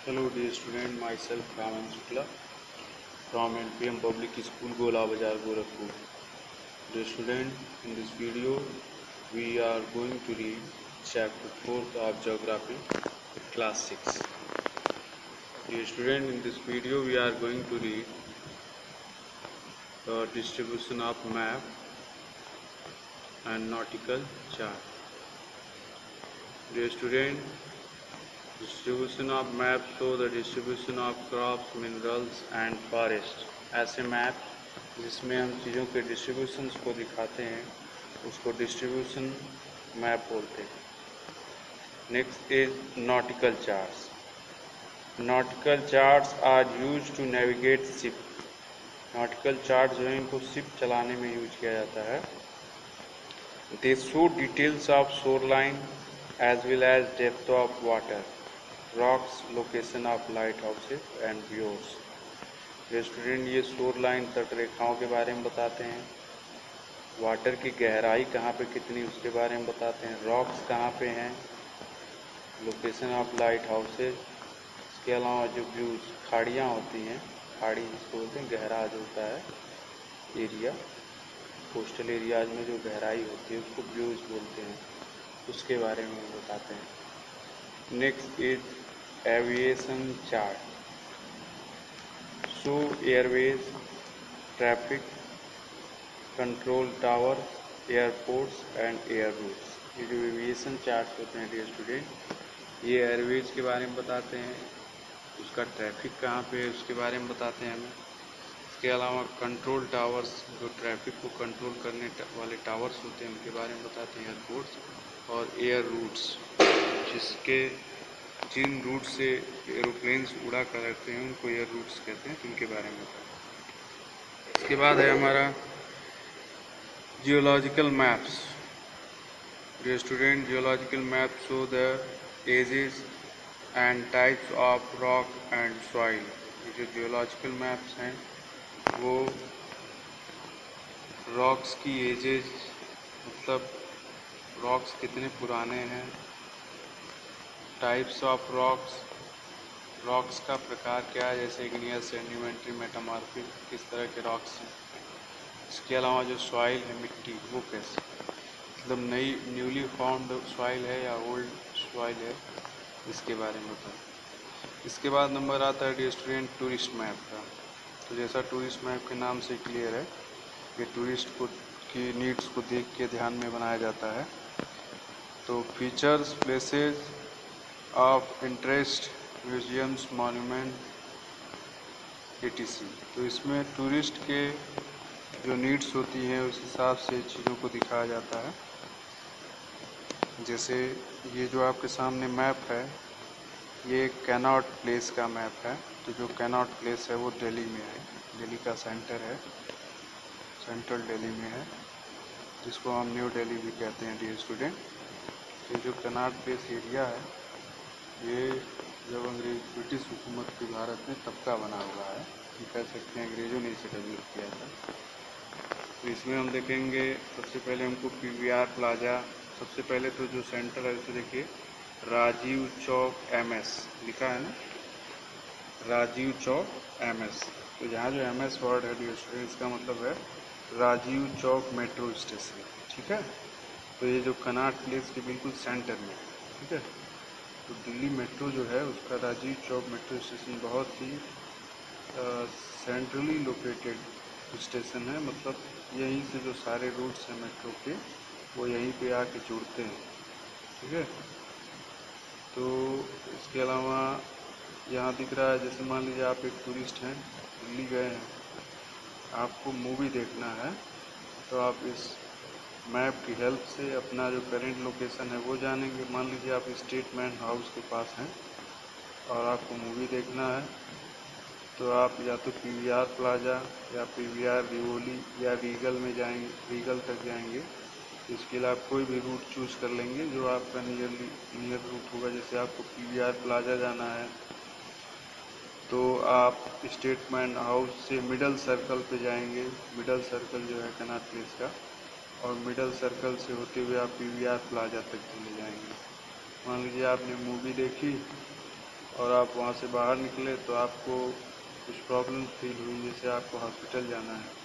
Hello dear student, myself Raman Shukla from NPM Public School Gola Bazar Gorakhpur. Dear student, in this video we are going to read chapter 4th of Geography, class 6. Dear student, in this video we are going to read the distribution of map and nautical chart. Dear student, distribution of maps show the distribution of crops, minerals and forest. ऐसे map जिसमें हम चीज़ों के distributions को दिखाते हैं उसको distribution map बोलते हैं। Next is nautical charts. Nautical charts are use to navigate ship. Nautical chart जो है इनको शिप चलाने में यूज किया जाता है। They show details of shoreline as well as depth of water, rocks, location of lighthouses and views. Student ये shore line तट रेखाओं के बारे में बताते हैं, वाटर की गहराई कहाँ पे कितनी उसके बारे में बताते हैं, रॉक्स कहाँ पे हैं, लोकेशन ऑफ लाइट हाउसेज, इसके अलावा जो व्यूज खाड़ियाँ होती हैं, खाड़ी जिसको बोलते हैं गहरा जो होता है एरिया, कोस्टल एरियाज में जो गहराई होती है उसको व्यूज बोलते हैं, उसके बारे में बताते हैं। Next is aviation chart. Show airways, traffic control tower, airports and air routes. ये जो एविएशन चार्ट्स होते हैं डियर स्टूडेंट, ये एयरवेज के बारे में बताते हैं, उसका ट्रैफिक कहाँ पे है उसके बारे में बताते हैं हमें। इसके अलावा कंट्रोल टावर्स, जो ट्रैफिक को कंट्रोल करने वाले टावर्स होते हैं उनके बारे में बताते हैं, एयरपोर्ट्स और एयर रूट्स, जिन रूट से एरोप्लेन्स उड़ा कर रहते हैं उनको एयर रूट्स कहते हैं, उनके बारे में बताते हैं। इसके बाद है हमारा geological maps. Dear student, geological map show the ages and types of rock and soil. ये जो जियोलॉजिकल मैप्स हैं वो रॉक्स की एजेस, मतलब रॉक्स कितने पुराने हैं, टाइप्स ऑफ रॉक्स, रॉक्स का प्रकार क्या है, जैसे इग्नियस, सेडिमेंट्री, मेटामॉर्फिक, किस तरह के रॉक्स हैं। इसके अलावा जो सॉइल है, मिट्टी, वो कैसे, मतलब न्यूली फाउंड सॉइल है या ओल्ड सॉइल है, इसके बारे में बताएं। इसके बाद नंबर आता है डियर स्टूडेंट टूरिस्ट मैप का। तो जैसा टूरिस्ट मैप के नाम से क्लियर है, ये टूरिस्ट को की नीड्स को देख के ध्यान में बनाया जाता है। तो features, places of interest, museums, monument, etc। तो इसमें टूरिस्ट के जो नीड्स होती हैं उस हिसाब से चीज़ों को दिखाया जाता है। जैसे ये जो आपके सामने मैप है, ये कैनॉट प्लेस का मैप है। तो जो कैनॉट प्लेस है वो दिल्ली में है, दिल्ली का सेंटर है, सेंट्रल दिल्ली में है, जिसको हम न्यू दिल्ली भी कहते हैं डियर स्टूडेंट। ये जो कैनॉट प्लेस एरिया है ये जब ब्रिटिश हुकूमत थी भारत में तब का बना हुआ है, कह सकते हैं अंग्रेज़ों ने इसे डेवलप किया था। तो इसमें हम देखेंगे सबसे पहले हमको PVR प्लाजा, सबसे पहले तो जो सेंटर है उसे देखिए, राजीव चौक MS लिखा है ना, राजीव चौक MS। तो यहाँ जो MS वर्ड है डियर स्टूडेंट, इसका मतलब है राजीव चौक मेट्रो स्टेशन, ठीक है। तो ये जो कनॉट प्लेस के बिल्कुल सेंटर में, ठीक है। तो दिल्ली मेट्रो जो है उसका राजीव चौक मेट्रो स्टेशन बहुत ही सेंट्रली लोकेटेड स्टेशन है, मतलब यहीं से जो सारे रूट्स हैं मेट्रो के वो यहीं पे आके जुड़ते हैं, ठीक है। तो इसके अलावा यहाँ दिख रहा है, जैसे मान लीजिए आप एक टूरिस्ट हैं, दिल्ली गए हैं, आपको मूवी देखना है, तो आप इस मैप की हेल्प से अपना जो करेंट लोकेशन है वो जानेंगे। मान लीजिए आप स्टेटमेंट हाउस के पास हैं और आपको मूवी देखना है, तो आप या तो PVR प्लाजा या PVR रिवोली या रीगल में जाएंगे, रीगल तक जाएंगे। इसके लिए आप कोई भी रूट चूज़ कर लेंगे जो आपका नियर रूट होगा। जैसे आपको PVR प्लाजा जाना है तो आप स्टेटमेंट हाउस से मिडल सर्कल पे जाएंगे, मिडल सर्कल जो है कनॉट प्लेस का, और मिडल सर्कल से होते हुए आप PVR प्लाजा तक चले जाएंगे। मान लीजिए आपने मूवी देखी और आप वहाँ से बाहर निकले तो आपको कुछ प्रॉब्लम फील हुई, जैसे आपको हॉस्पिटल जाना है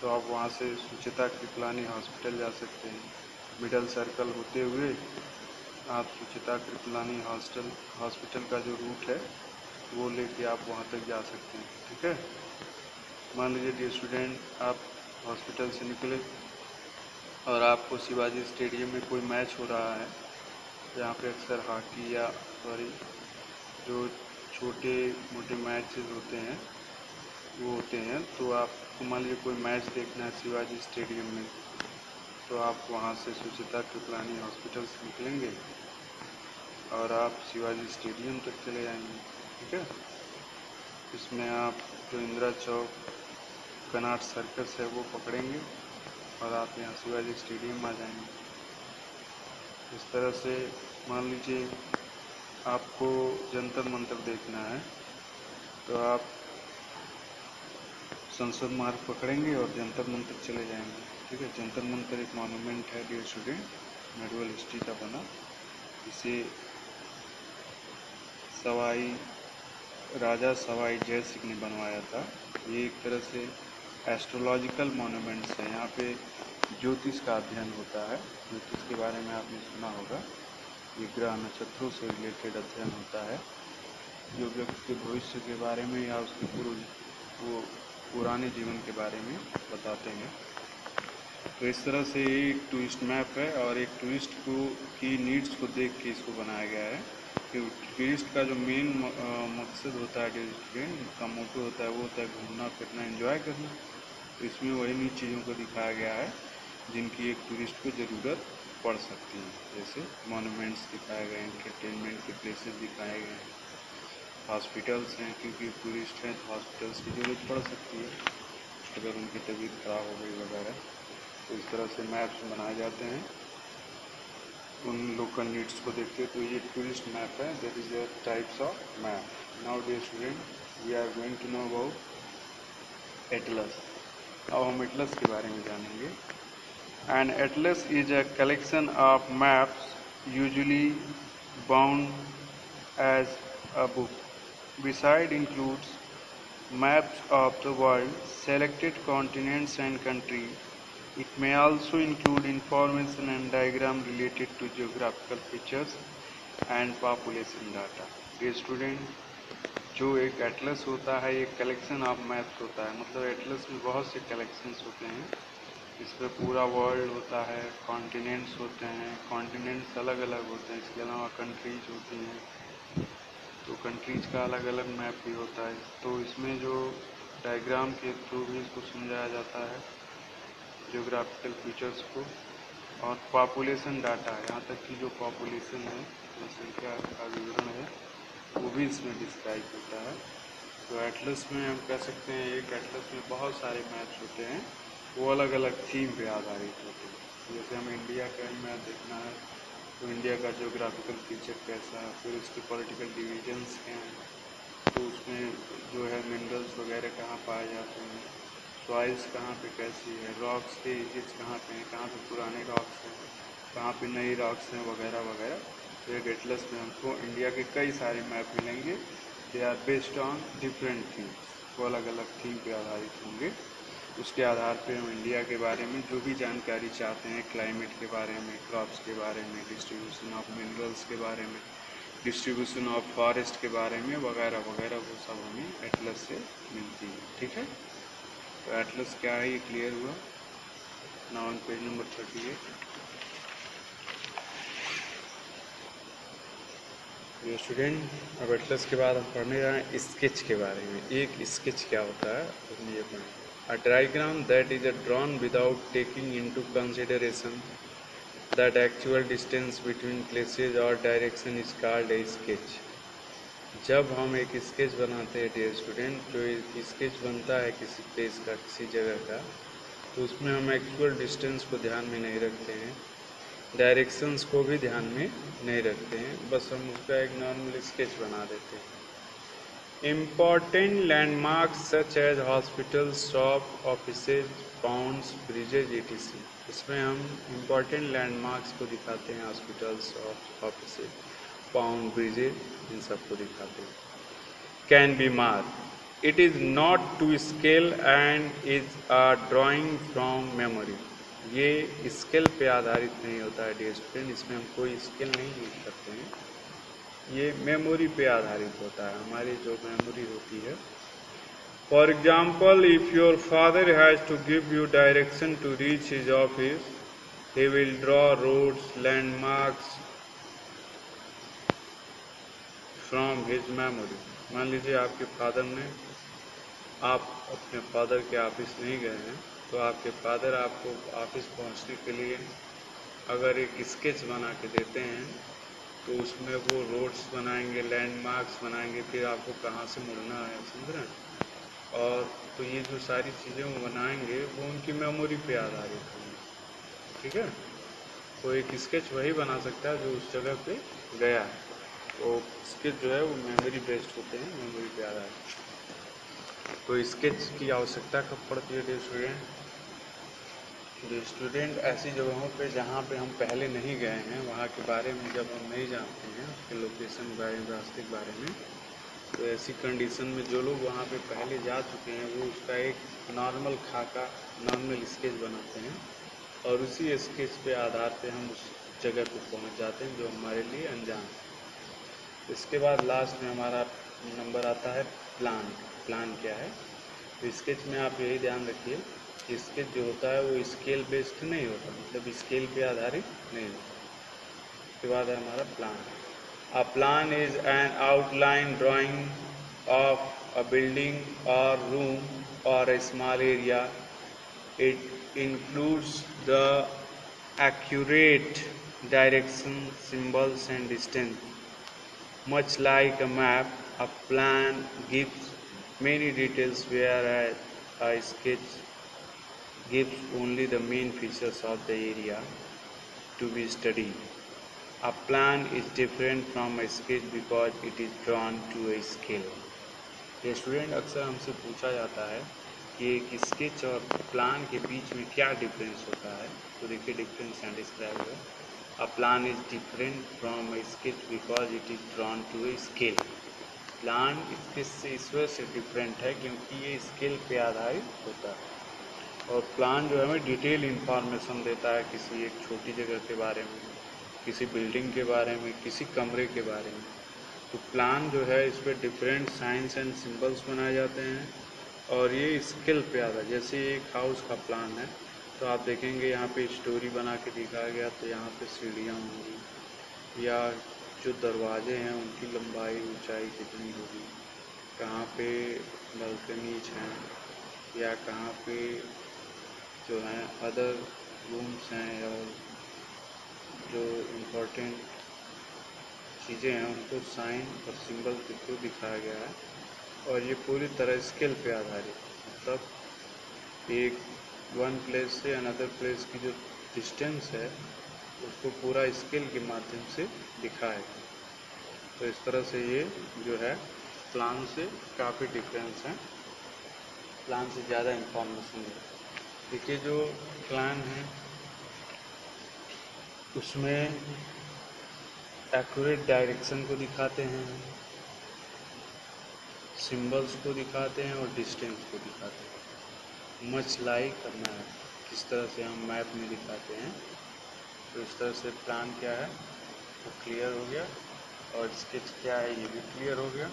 तो आप वहाँ से सुचिता कृपलानी हॉस्पिटल जा सकते हैं। मिडल सर्कल होते हुए आप सुचिता कृपलानी हॉस्पिटल का जो रूट है वो लेके आप वहाँ तक जा सकते हैं। ठीक है। मान लीजिए डियर स्टूडेंट, आप हॉस्पिटल से निकले और आपको शिवाजी स्टेडियम में कोई मैच हो रहा है, जहाँ पे अक्सर हॉकी या जो छोटे मोटे मैचेस होते हैं वो होते हैं, तो आपको मान लीजिए कोई मैच देखना है शिवाजी स्टेडियम में, तो आप वहाँ से सुचिता कृपलानी हॉस्पिटल से निकलेंगे और आप शिवाजी स्टेडियम तक चले जाएंगे। ठीक है। इसमें आप जो इंदिरा चौक कनाट सर्कस है वो पकड़ेंगे और आप यहाँ शिवाजी स्टेडियम आ जाएंगे। इस तरह से मान लीजिए आपको जंतर मंतर देखना है तो आप संसद मार्ग पकड़ेंगे और जंतर मंतर चले जाएंगे। ठीक है। जंतर मंतर एक मॉन्यूमेंट है डियर स्टूडेंट, मेडुअल हिस्ट्री का बना। इसे राजा सवाई जय सिंह ने बनवाया था। ये एक तरह से एस्ट्रोलॉजिकल मॉन्यूमेंट्स है। यहाँ पे ज्योतिष का अध्ययन होता है। ज्योतिष के बारे में आपने सुना होगा, ये ग्रह नक्षत्रों से रिलेटेड अध्ययन होता है, जो व्यक्ति के भविष्य के बारे में या उसके पुराने जीवन के बारे में बताते हैं। तो इस तरह से एक टूरिस्ट मैप है और एक टूरिस्ट की नीड्स को देख के इसको बनाया गया है कि टूरिस्ट का जो मेन मकसद होता है, टूरिस्ट का मोटो होता है वो होता है घूमना फिरना, एंजॉय करना। तो इसमें वही चीज़ों को दिखाया गया है जिनकी एक टूरिस्ट को ज़रूरत पड़ सकती है। जैसे मॉन्यूमेंट्स दिखाए गए हैं, एंटरटेनमेंट के प्लेसेस दिखाए गए हैं, हॉस्पिटल्स हैं क्योंकि टूरिस्ट हैं तो हॉस्पिटल्स की ज़रूरत पड़ सकती है अगर उनकी तबीयत ख़राब हो गई वगैरह। तो इस तरह से मैप्स बनाए जाते हैं उन लोकल नीड्स को देखते। तो ये टूरिस्ट मैप है, that is the types of map. Now dear student, we are going to know about atlas. अब हम एटलस के बारे में जानेंगे। An atlas is a collection of maps usually bound as a book. Beside includes maps of the world, selected continents and countries. It may also include information and diagram related to geographical features and population data. Dear student, जो एक Atlas होता है एक collection of maps होता है, मतलब Atlas में बहुत से कलेक्शंस होते हैं। इसमें पूरा वर्ल्ड होता है, कॉन्टिनेंट्स होते हैं, कॉन्टिनेंट्स अलग अलग होते हैं, इसके अलावा कंट्रीज होती हैं, तो कंट्रीज का अलग अलग मैप भी होता है। तो इसमें जो डायग्राम के थ्रू भी इसको समझाया जाता है जियोग्राफिकल फीचर्स को, और पॉपुलेशन डाटा, यहाँ तक कि जो पॉपुलेशन है, जनसंख्या का विवरण है, वो भी इसमें डिस्क्राइब होता है। तो एटलस में हम कह सकते हैं एक एटलस में बहुत सारे मैप्स होते हैं, वो अलग अलग थीम पे आधारित होते हैं। जैसे हमें इंडिया का मैप देखना है तो इंडिया का ज्योग्राफिकल फीचर कैसा है, फिर उसके पॉलिटिकल डिवीजन्स क्या हैं, तो उसमें जो है मिनरल्स वगैरह कहाँ पाए जाते हैं, सॉइल्स कहाँ पे कैसी है, रॉक्स के एजेस कहाँ पे हैं, कहाँ पे पुराने रॉक्स हैं, कहाँ पे नई रॉक्स हैं वगैरह वगैरह। तो एक एटलस में हमको इंडिया के कई सारे मैप मिलेंगे। They are based on different themes, वो अलग अलग थीम पे आधारित होंगे। उसके आधार पे हम इंडिया के बारे में जो भी जानकारी चाहते हैं, क्लाइमेट के बारे में, क्रॉप्स के बारे में, डिस्ट्रीब्यूशन ऑफ मिनरल्स के बारे में, डिस्ट्रीब्यूशन ऑफ फॉरेस्ट के बारे में वगैरह वगैरह, वो सब हमें एटलस से मिलती है। ठीक है। तो एटलस क्या है ये क्लियर हुआ। Now on page number 38। ये स्टूडेंट, अब एटलस के बाद हम पढ़ने जा रहे हैं स्केच के बारे में। एक स्केच क्या होता है हम ये पढ़ें। A diagram that is drawn without taking into consideration that actual distance between places or direction is called a sketch. जब हम एक स्केच बनाते हैं डियर स्टूडेंट, जो एक स्केच बनता है किसी प्लेस का, किसी जगह का, तो उसमें हम एक्चुअल डिस्टेंस को ध्यान में नहीं रखते हैं, डायरेक्शंस को भी ध्यान में नहीं रखते हैं, बस हम उसका एक नॉर्मल स्केच बना देते हैं। Important landmarks such as hospitals, shop, offices, ponds, bridges, etc. इसमें हम इम्पॉर्टेंट लैंडमार्क्स को दिखाते हैं, हॉस्पिटल्स, ऑफिसेज, पाउंड ब्रिजेज, इन सबको दिखाते हैं। Can be mark, it is not to scale and is a drawing from memory. ये स्केल पे आधारित नहीं होता है डियर स्टूडेंट, इसमें हम कोई स्केल नहीं यूज करते हैं, ये मेमोरी पे आधारित होता है, हमारी जो मेमोरी होती है। For example, if your father has to give you direction to reach his office, he will draw roads, landmarks from his memory। मान लीजिए आपके फादर ने, आप अपने फादर के ऑफिस नहीं गए हैं, तो आपके फादर आपको ऑफिस पहुंचने के लिए अगर एक स्केच बना के देते हैं, तो उसमें वो रोड्स बनाएंगे, लैंडमार्क्स बनाएंगे, फिर आपको कहाँ से मुड़ना है, समझ रहे हैं। और तो ये जो सारी चीज़ें वो बनाएंगे वो उनकी मेमोरी पे आधारित होंगी, ठीक है। तो एक स्केच वही बना सकता है जो उस जगह पे गया है, तो स्केच जो है वो मेमोरी बेस्ड होते हैं, मेमोरी पे आ रहा है। तो स्केच की आवश्यकता कब पड़ती है डियर स्टूडेंट? डियर स्टूडेंट, ऐसी जगहों पे जहाँ पे हम पहले नहीं गए हैं, वहाँ के बारे में जब हम नहीं जानते हैं, उसके लोकेशन के बारे में, रास्ते के बारे में, तो ऐसी कंडीशन में जो लोग वहाँ पे पहले जा चुके हैं वो उसका एक नॉर्मल खाका, नॉर्मल स्केच बनाते हैं, और उसी स्केच पे आधार पे हम उस जगह पे पहुंच जाते हैं जो हमारे लिए अनजान है। इसके बाद लास्ट में हमारा नंबर आता है प्लान। प्लान क्या है? तो स्केच में आप यही ध्यान रखिए कि स्केच जो होता है वो स्केल बेस्ड नहीं होता, मतलब स्केल पे आधारित नहीं होता। उसके बाद है हमारा plan. A plan is an outline drying of a building और रूम और a small area. It includes the accurate direction, symbols and distance. Much like a map, a plan gives many details, whereas a sketch gives only the main features of the area to be studied. A plan is different from a sketch because it is drawn to a scale. ये student अक्सर हमसे पूछा जाता है कि एक sketch और plan के बीच में क्या डिफरेंस होता है, तो देखिए डिफरेंस यहाँ डिस्क्राइब है। A plan is different from a sketch because it is drawn to a scale. Plan sketch से इस वजह से डिफरेंट है क्योंकि ये स्केल पे आधारित होता है, और प्लान जो है हमें डिटेल इंफॉर्मेशन देता है किसी एक छोटी जगह के बारे में, किसी बिल्डिंग के बारे में, किसी कमरे के बारे में। तो प्लान जो है इस पर डिफरेंट साइंस एंड सिंबल्स बनाए जाते हैं, और ये स्केल पे आता है। जैसे एक हाउस का प्लान है, तो आप देखेंगे यहाँ पे स्टोरी बना के दिखाया गया, तो यहाँ पे सीढ़ियाँ होंगी, या जो दरवाजे हैं उनकी लंबाई ऊंचाई कितनी होगी, कहाँ पे बालकनीज हैं, या कहाँ पे जो हैं अदर रूम्स हैं, और जो इम्पोर्टेंट चीज़ें हैं उनको साइन और सिंबल के थ्रू दिखाया गया है, और ये पूरी तरह स्केल पे आधारित, मतलब एक वन प्लेस से अनदर प्लेस की जो डिस्टेंस है उसको पूरा स्केल के माध्यम से दिखाएगा। तो इस तरह से ये जो है प्लान से काफ़ी डिफरेंस है, प्लान से ज़्यादा इंफॉर्मेशन है। देखिए जो प्लान है उसमें एक्यूरेट डायरेक्शन को दिखाते हैं, सिंबल्स को दिखाते हैं, और डिस्टेंस को दिखाते हैं। मच लाइक अ मैप, किस तरह से हम मैप में दिखाते हैं, तो इस तरह से प्लान क्या है वो क्लियर हो गया, और स्केच क्या है ये भी क्लियर हो गया।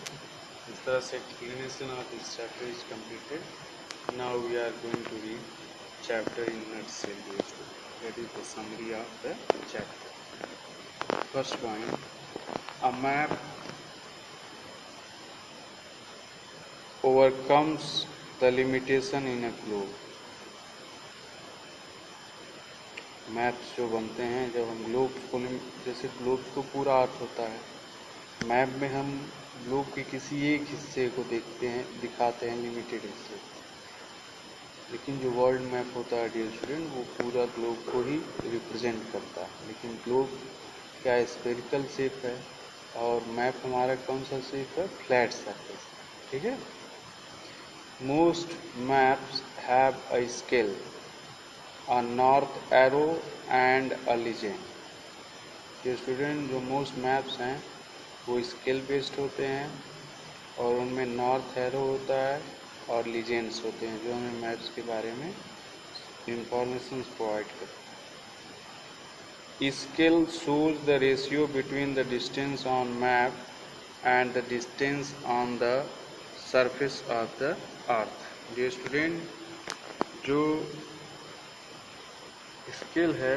इस तरह से explanation of this chapter is completed. Now we are going to read chapter in nutshell. That is the summary of the chapter. First point, a map overcomes the limitation in a globe। Maps जो बनते हैं जब हम globe को, जैसे globe को पूरा अर्थ होता है, मैप में हम ग्लोब के किसी एक हिस्से को देखते हैं, दिखाते हैं, लिमिटेड हिस्से। लेकिन जो वर्ल्ड मैप होता है डियर स्टूडेंट वो पूरा ग्लोब को ही रिप्रेजेंट करता है। लेकिन ग्लोब क्या स्फेरिकल शेप है, और मैप हमारा कौन सा शेप है? फ्लैट सरफेस, ठीक है। Most maps have a scale, a north arrow and a legend। ये स्टूडेंट जो मोस्ट मैप्स हैं वो स्केल बेस्ड होते हैं और उनमें नॉर्थ एरो होता है और लीजेंड्स होते हैं जो हमें मैप्स के बारे में इंफॉर्मेशन प्रोवाइड करते हैं। Scale shows the ratio between the distance on map and the distance on the surface of the earth. Dear student, जो स्केल है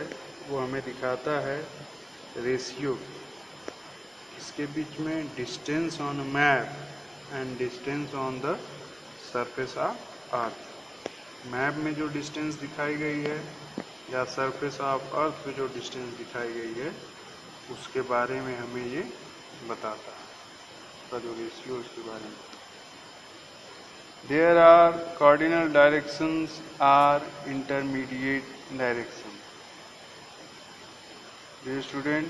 वो हमें दिखाता है रेशियो इसके बीच में distance on map and distance on the surface of earth. Map में जो डिस्टेंस दिखाई गई है या सरफेस ऑफ अर्थ पे जो डिस्टेंस दिखाई गई है उसके बारे में हमें ये बताता है, उसका जो रेशियो उसके बारे में। There are cardinal directions or intermediate direction. Dear student,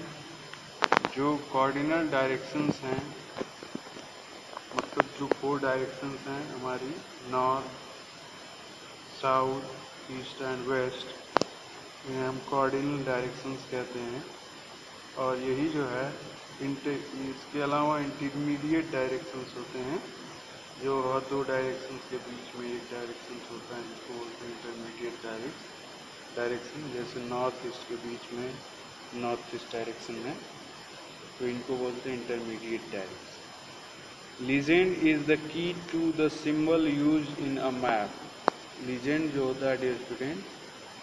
जो cardinal directions हैं मतलब जो 4 डायरेक्शंस हैं हमारी north, south, east and west, इन्हें हम कार्डिनल डायरेक्शंस कहते हैं। और यही जो है इसके अलावा इंटरमीडिएट डायरेक्शंस होते हैं जो हर 2 डायरेक्शंस के बीच में एक डायरेक्शन होता है, जिसको बोलते हैं इंटरमीडिएट डायरेक्शन। जैसे नॉर्थ ईस्ट के बीच में नॉर्थ ईस्ट डायरेक्शन है तो इनको बोलते हैं intermediate direction. Legend is the key to the symbol use in a map. Legend जो होता है डियर स्टूडेंट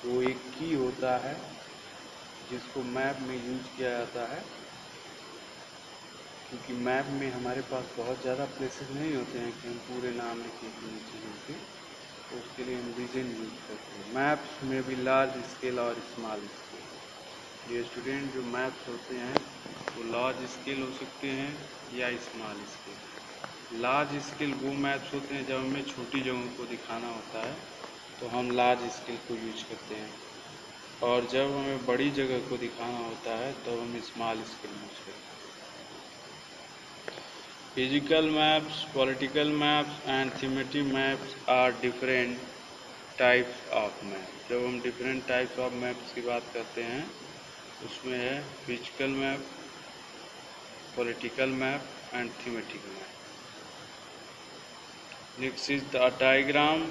वो एक की होता है जिसको मैप में यूज किया जाता है, क्योंकि मैप में हमारे पास बहुत ज़्यादा प्लेसेस नहीं होते हैं कि हम पूरे नाम लिखें किसी चीज़ों के, तो उसके लिए हम लीजेंड यूज करते हैं। मैप्स में भी लार्ज स्केल और स्मॉल स्केल। ये स्टूडेंट जो मैप्स होते हैं वो लार्ज स्केल हो सकते हैं या स्मॉल स्केल। लार्ज स्केल वो मैप्स होते हैं जब हमें छोटी जगहों को दिखाना होता है तो हम लार्ज स्केल को यूज करते हैं, और जब हमें बड़ी जगह को दिखाना होता है तो हम स्मॉल स्केल यूज करते हैं। Physical maps, political maps and thematic maps are different types of map. जब हम डिफरेंट टाइप्स ऑफ मैप्स की बात करते हैं उसमें है physical map, political map and thematic map. Next is the diagram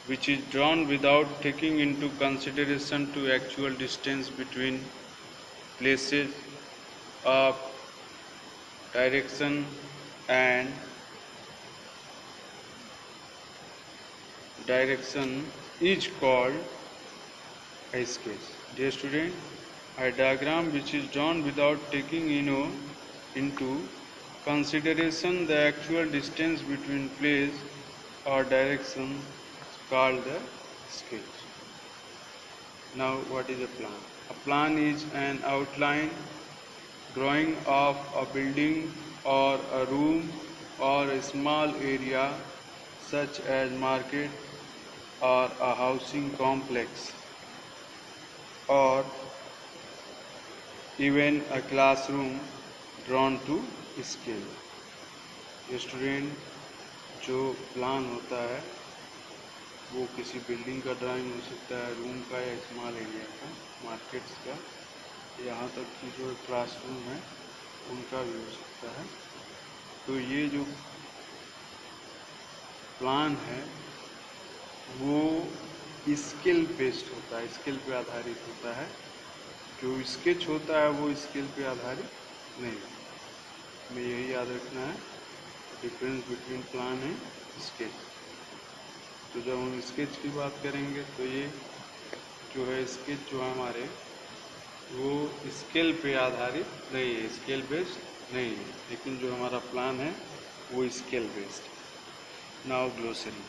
which is drawn without taking into consideration to actual distance between places of direction and direction is called a sketch. Dear student, a diagram which is drawn without taking into consideration the actual distance between place or direction called the sketch. Now what is a plan? A plan is an outline drawing of a building or a room or a small area such as market or a housing complex or even a classroom drawn to scale. Student, जो plan होता है वो किसी building का drawing हो सकता है, room का या स्मॉल एरिया का, मार्केट्स का, यहाँ तक कि जो क्लासरूम है उनका भी हो सकता है। तो ये जो प्लान है वो स्केल बेस्ड होता है, स्केल पे आधारित होता है। जो स्केच होता है वो स्केल पे आधारित नहीं। हमें यही याद रखना है difference between plan and sketch. तो जब हम स्केच की बात करेंगे तो ये जो है स्केच जो है हमारे वो स्केल पे आधारित नहीं है, स्केल बेस्ड नहीं है, लेकिन जो हमारा प्लान है वो scale based. Now glossary.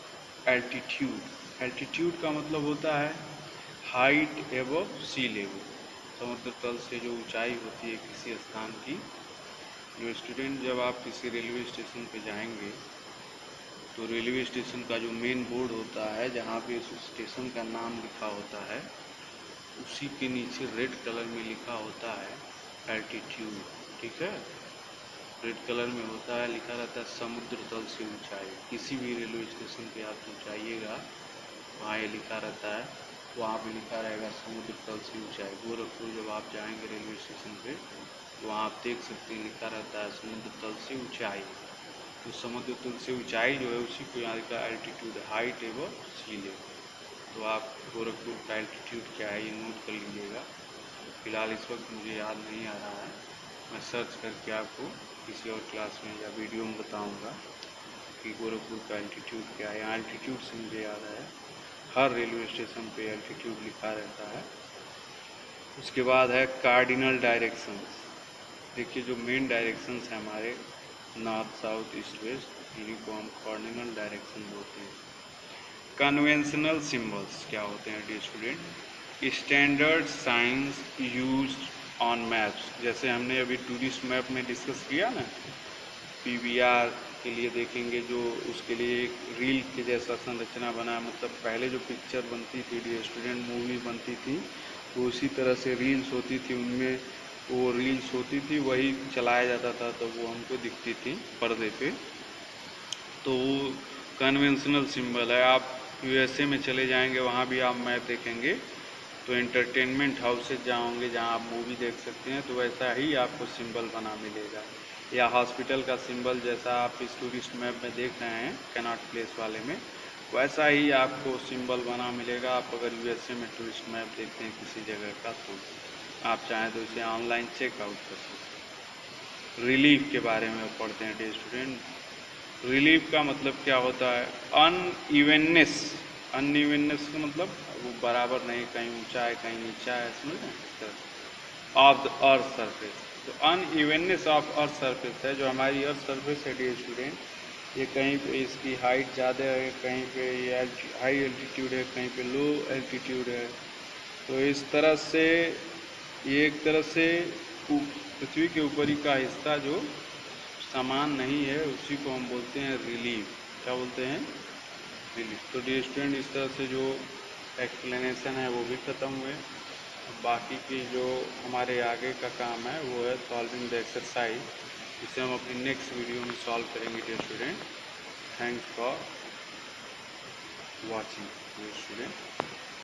Altitude. Altitude का मतलब होता है हाइट एबव सी लेवल, समुद्र तल से जो ऊंचाई होती है किसी स्थान की। जो स्टूडेंट, जब आप किसी रेलवे स्टेशन पे जाएंगे तो रेलवे स्टेशन का जो मेन बोर्ड होता है जहाँ पे उस स्टेशन का नाम लिखा होता है उसी के नीचे रेड कलर में लिखा होता है एल्टीट्यूड। ठीक है, रेड कलर में होता है, लिखा रहता है समुद्र तल से ऊंचाई। किसी भी रेलवे स्टेशन पे आप जाइएगा वहाँ ये लिखा रहता है, वहाँ पे लिखा रहेगा समुद्र तल से ऊंचाई। गोरखपुर जब आप जाएंगे रेलवे स्टेशन पे तो वहाँ आप देख सकते हैं लिखा रहता है समुद्र तल से ऊंचाई। तो समुद्र तल से ऊंचाई जो है उसी को यहाँ का एल्टीट्यूड, हाइट एवं सी लेवल। तो आप गोरखपुर का एल्टीट्यूड क्या है ये नोट कर लीजिएगा। फिलहाल इस वक्त मुझे याद नहीं आ रहा है, मैं सर्च करके आपको किसी और क्लास में या वीडियो में बताऊंगा कि गोरखपुर का एल्टीट्यूड क्या है। यहाँ एल्टीट्यूड से मुझे याद है हर रेलवे स्टेशन पे एल्टीट्यूड लिखा रहता है। उसके बाद है कार्डिनल डायरेक्शंस। देखिए जो मेन डायरेक्शंस हैं हमारे नॉर्थ साउथ ईस्ट वेस्ट, इन्हीं को हम कार्डिनल डायरेक्शन बोलते हैं। कन्वेंशनल सिंबल्स क्या होते हैं dear student? Standard signs used on maps. जैसे हमने अभी टूरिस्ट मैप में डिस्कस किया ना, पीवीआर के लिए देखेंगे जो उसके लिए एक रील के जैसा संरचना बना, मतलब पहले जो पिक्चर बनती थी डियर स्टूडेंट, मूवी बनती थी, तो उसी तरह से रील्स होती थी, उनमें वो रील्स होती थी वही चलाया जाता था, तो वो हमको दिखती थी पर्दे पे। तो वो कन्वेंशनल सिंबल है। आप यूएसए में चले जाएंगे, वहाँ भी आप मैप देखेंगे तो एंटरटेनमेंट हाउसेज जहाँ होंगे जहाँ आप मूवी देख सकते हैं, तो वैसा ही आपको सिंबल बना मिलेगा। या हॉस्पिटल का सिंबल जैसा आप इस टूरिस्ट मैप में देख रहे हैं कैनॉट प्लेस वाले में, वैसा ही आपको सिंबल बना मिलेगा। आप अगर यूएसए में टूरिस्ट मैप देखते हैं किसी जगह का, तो आप चाहें तो इसे ऑनलाइन चेकआउट कर सकते हैं। रिलीफ के बारे में पढ़ते हैं डियर स्टूडेंट। रिलीफ का मतलब क्या होता है? अनइवननेस। अनइवननेस का मतलब वो बराबर नहीं, कहीं ऊंचा है कहीं नीचा है, समझ रहे हैं, ऑफ द अर्थ सरफेस। तो अनइवननेस ऑफ अर्थ सरफेस है जो हमारी अर्थ सरफेस है डियर स्टूडेंट, ये कहीं पे इसकी हाइट ज़्यादा है, कहीं पे ये हाई एल्टीट्यूड है, कहीं पे लो एल्टीट्यूड है। तो इस तरह से ये एक तरह से पृथ्वी के ऊपरी का हिस्सा जो समान नहीं है उसी को हम बोलते हैं रिलीफ। क्या बोलते हैं? रिलीफ। तो डियर स्टूडेंट इस तरह से जो एक्सप्लेनेशन है वो भी ख़त्म हुए। बाकी की जो हमारे आगे का काम है वो है सॉल्विंग द एक्सरसाइज, जिसे हम अपनी नेक्स्ट वीडियो में सॉल्व करेंगे dear student. Thanks for watching dear student.